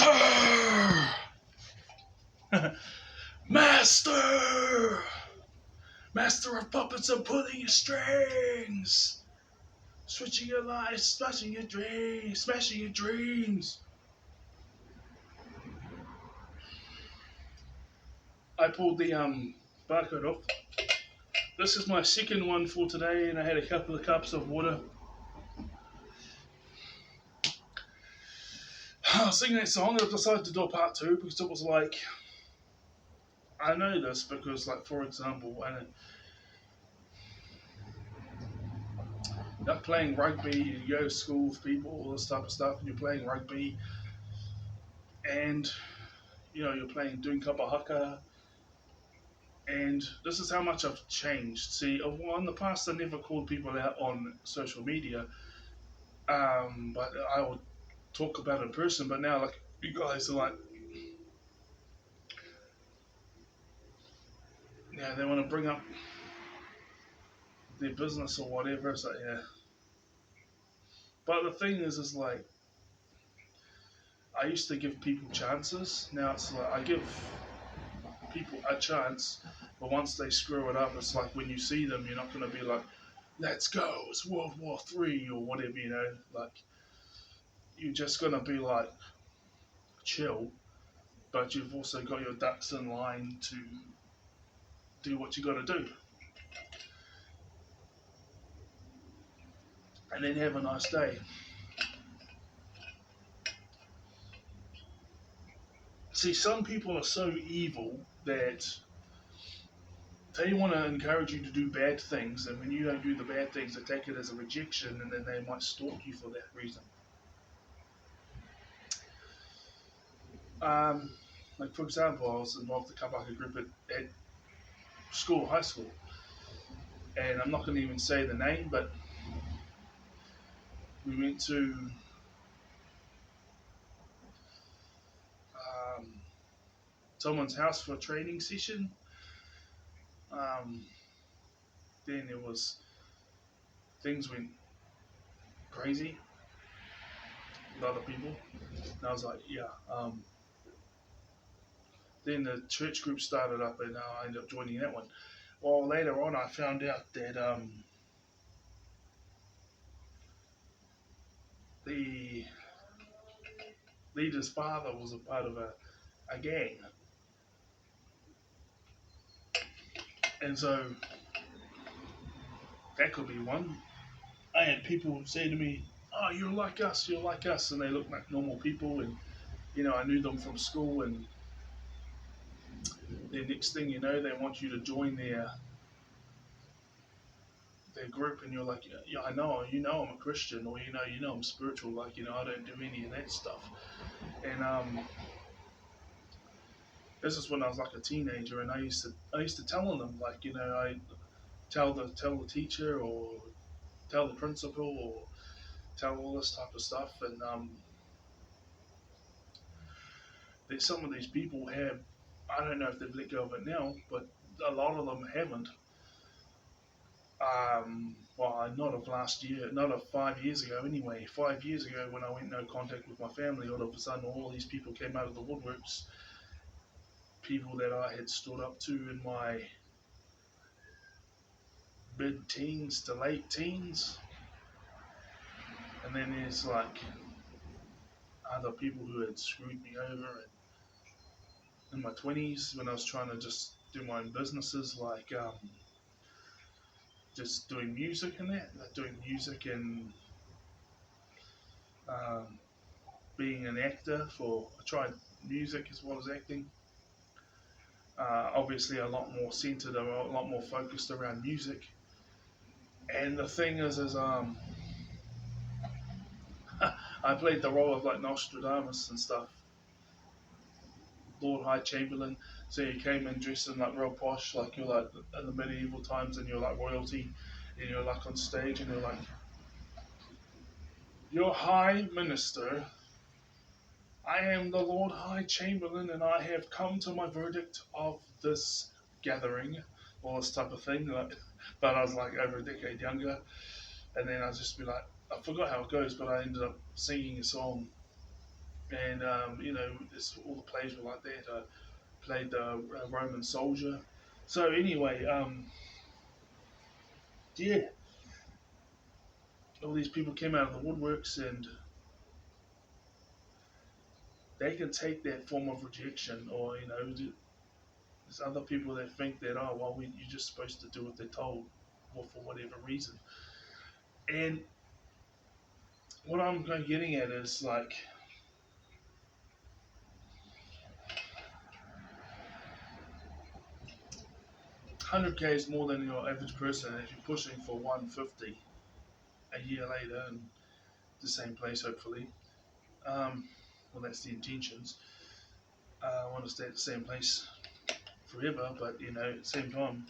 Master! Master! Master of puppets and pulling your strings! Switching your life, smashing your dreams! I pulled the barcode off. This is my second one for today, and I had a couple of cups of water. I was singing that song, and I decided to do a part two because it was like, I know this because, like, for example, you're playing rugby, you go to school with people, all this type of stuff, and you're playing rugby, and you're playing doing kapa haka, and this is how much I've changed. See, in the past, I never called people out on social media, but I would talk about it in person. But now, like, you guys are like, yeah, they want to bring up their business or whatever. So yeah. But the thing is like, I used to give people chances. Now it's like I give people a chance, but once they screw it up, it's like when you see them, you're not going to be like, "Let's go, it's World War III" or whatever. Like you're just going to be like, chill. But you've also got your ducks in line to do what you got to do, and then have a nice day. See, some people are so evil that they want to encourage you to do bad things, and when you don't do the bad things, they take it as a rejection, and then they might stalk you for that reason. Um, like for example, I was involved in the Kabaka group at school, high school, and I'm not going to even say the name, but we went to um, someone's house for a training session. Um, then there was things went crazy with other people, and I was like, yeah. Then the church group started up, and I ended up joining that one. Well, later on, I found out that the leader's father was a part of a gang, and so that could be one. I had people say to me, "Oh, you're like us," and they look like normal people, and I knew them from school, and the next thing you know, they want you to join their group, and you're like, "Yeah, I know, I'm a Christian, or I'm spiritual, like I don't do any of that stuff," and this is when I was like a teenager, and I used to tell them like I tell the teacher or tell the principal or tell all this type of stuff, and some of these people have, I don't know if they've let go of it now, but a lot of them haven't. Well, not of last year, not of 5 years ago anyway. 5 years ago, when I went no contact with my family, all of a sudden all these people came out of the woodworks. People that I had stood up to in my mid teens to late teens. And then there's like other people who had screwed me over in my 20s when I was trying to just do my own businesses, like just doing music and that, like doing music and um, being an actor for. I tried music as well as acting. Obviously, a lot more centered, a lot more focused around music. And the thing is I played the role of like Nostradamus and stuff, Lord High Chamberlain. So you came in dressed in like real posh, like you're like in the medieval times, and you're like royalty, and you're like on stage, and you're like, "Your High Minister, I am the Lord High Chamberlain, and I have come to my verdict of this gathering," all this type of thing. Like, but I was like over a decade younger, and then I just be like, I forgot how it goes, but I ended up singing a song and all the plays were like that. I played the Roman soldier. So anyway, yeah, all these people came out of the woodworks, and they can take that form of rejection, or there's other people that think that, oh well, you're just supposed to do what they're told, or for whatever reason. And what I'm getting at is like 100k is more than your average person. If you're pushing for 150 a year later in the same place, hopefully, well, that's the intentions. I want to stay at the same place forever, but at the same time,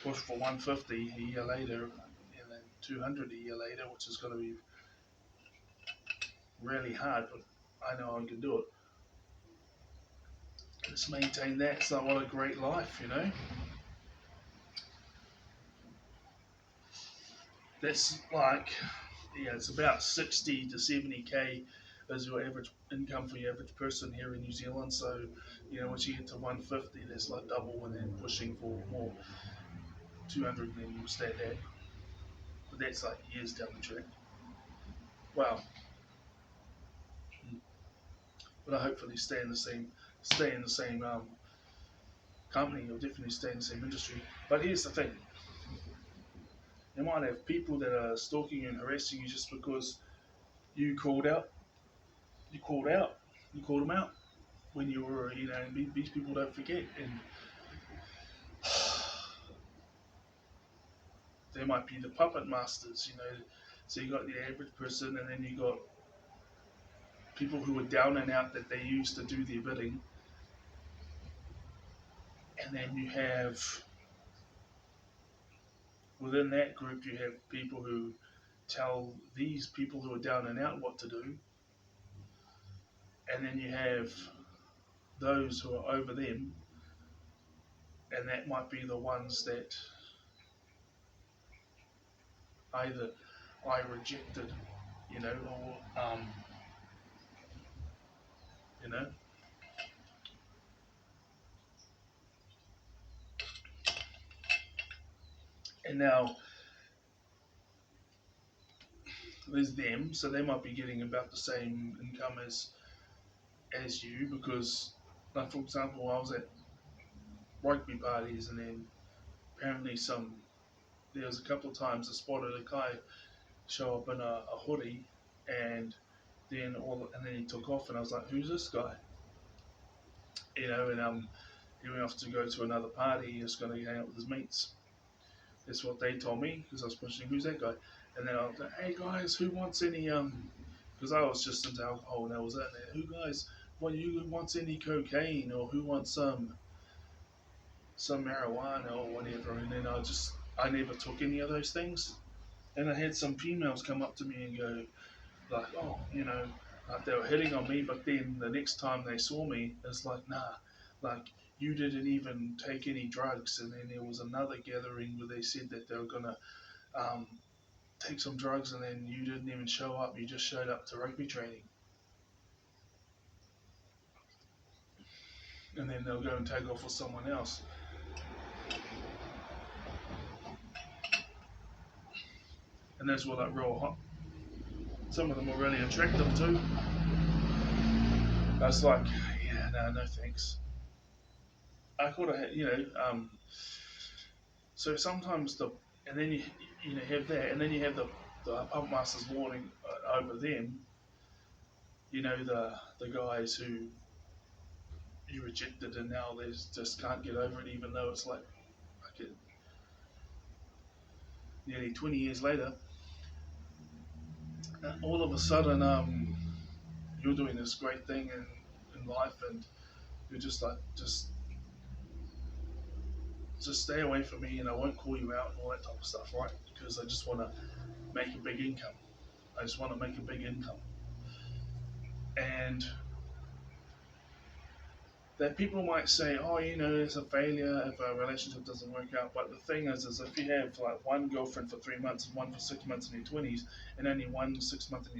push for 150 a year later, and then 200 a year later, which is going to be really hard, but I know I can do it. Just maintain that. So what a great life. That's like, yeah, it's about 60 to 70k as your average income for your average person here in New Zealand. So, once you get to 150, that's like double, and then pushing for more 200, and then you stay there. But that's like years down the track. Well, but I hopefully stay in the same company, or definitely stay in the same industry. But here's the thing: you might have people that are stalking you and harassing you just because you called out, you called out, you called them out when you were, and these people don't forget. And they might be the puppet masters. So you got the average person, and then you got people who are down and out that they use to do their bidding, and then you have within that group you have people who tell these people who are down and out what to do, and then you have those who are over them, and that might be the ones that either I rejected, or you know, and now there's them, so they might be getting about the same income as you, because, like, for example, I was at rugby parties, and then apparently there was a couple of times I spotted a guy show up in a hoodie, and then he took off, and I was like, who's this guy? And he went off to go to another party. He was going to hang out with his mates. That's what they told me, because I was questioning who's that guy. And then I was like, hey guys, who wants any because I was just into alcohol, and that was it. And who guys, who wants any cocaine, or who wants some marijuana or whatever? And then I never took any of those things. And I had some females come up to me and go like, oh, like they were hitting on me, but then the next time they saw me, it's like, nah, like you didn't even take any drugs. And then there was another gathering where they said that they were gonna um, take some drugs, and then you didn't even show up. You just showed up to rugby training, and then they'll go and take off with someone else. And that's what like real hot. Some of them were really attractive too. I was like, yeah, no thanks. I could have, so sometimes and then you have that, and then you have the pump masters warning over them. The guys who you rejected, and now they just can't get over it, even though it's like nearly 20 years later. All of a sudden, you're doing this great thing in life, and you're just like, just stay away from me, and I won't call you out and all that type of stuff, right? Because I just want to make a big income. I just want to make a big income. And that people might say, oh, it's a failure if a relationship doesn't work out. But the thing is if you have like one girlfriend for 3 months and one for 6 months in your 20s, and only one 6 month in your